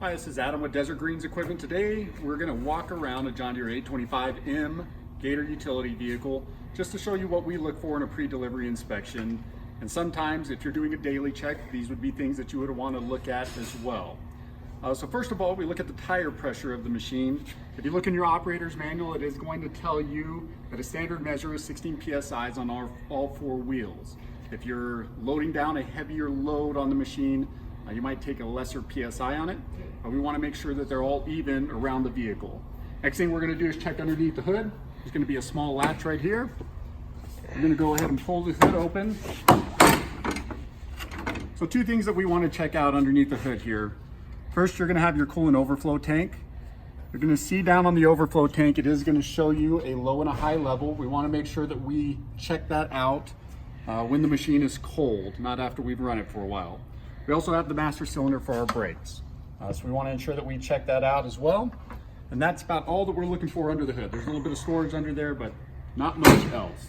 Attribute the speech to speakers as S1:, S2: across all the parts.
S1: Hi, this is Adam with Desert Greens Equipment. Today we're going to walk around a John Deere 825M Gator Utility Vehicle just to show you what we look for in a pre-delivery inspection. And sometimes if you're doing a daily check, these would be things that you would want to look at as well. So first of all, we look at the tire pressure of the machine. If you look in your operator's manual, it is going to tell you that a standard measure is 16 psi's on all four wheels. If you're loading down a heavier load on the machine, you might take a lesser PSI on it, but we want to make sure that they're all even around the vehicle. Next thing we're going to do is check underneath the hood. There's going to be a small latch right here. We're going to go ahead and pull the hood open. So two things that we want to check out underneath the hood here. First, you're going to have your coolant overflow tank. You're going to see down on the overflow tank, it is going to show you a low and a high level. We want to make sure that we check that out when the machine is cold, not after we've run it for a while. We also have the master cylinder for our brakes. So we want to ensure that we check that out as well. And that's about all that we're looking for under the hood. There's a little bit of storage under there, but not much else.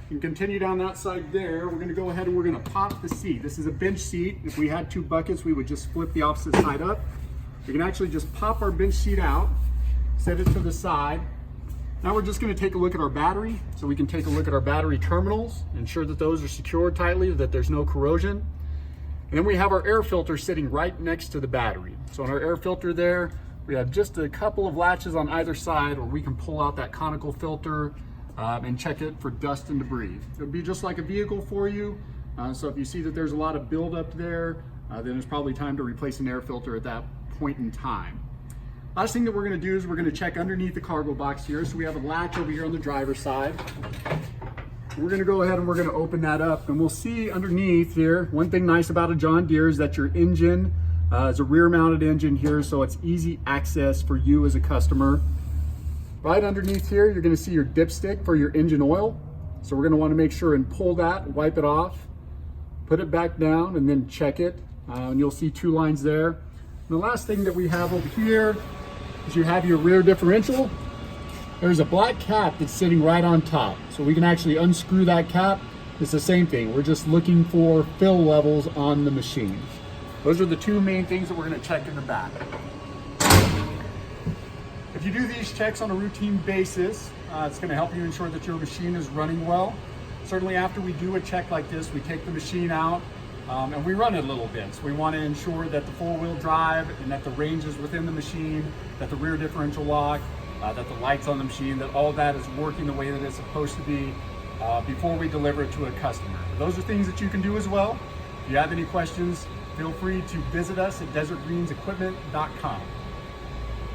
S1: You can continue down that side there. We're going to go ahead and we're going to pop the seat. This is a bench seat. If we had two buckets, we would just flip the opposite side up. We can actually just pop our bench seat out, set it to the side. Now we're just going to take a look at our battery. So we can take a look at our battery terminals, ensure that those are secured tightly, that there's no corrosion. And then we have our air filter sitting right next to the battery. So on our air filter there, we have just a couple of latches on either side where we can pull out that conical filter and check it for dust and debris. It'll be just like a vehicle for you. So if you see that there's a lot of buildup there, then it's probably time to replace an air filter at that point in time. Last thing that we're going to do is we're going to check underneath the cargo box here. So we have a latch over here on the driver's side. We're going to go ahead and we're going to open that up, and we'll see underneath here, one thing nice about a John Deere is that your engine is a rear mounted engine here, so it's easy access for you as a customer. Right underneath here, you're going to see your dipstick for your engine oil. So we're going to want to make sure and pull that, wipe it off, put it back down, and then check it. And you'll see two lines there. And the last thing that we have over here is you have your rear differential. There's a black cap that's sitting right on top. So we can actually unscrew that cap. It's the same thing. We're just looking for fill levels on the machine. Those are the two main things that we're going to check in the back. If you do these checks on a routine basis, it's going to help you ensure that your machine is running well. Certainly after we do a check like this, we take the machine out and we run it a little bit. So we want to ensure that the four-wheel drive and that the range is within the machine, that the rear differential lock, that the lights on the machine, that all that is working the way that it's supposed to be before we deliver it to a customer. Those are things that you can do as well. If you have any questions, feel free to visit us at desertgreensequipment.com.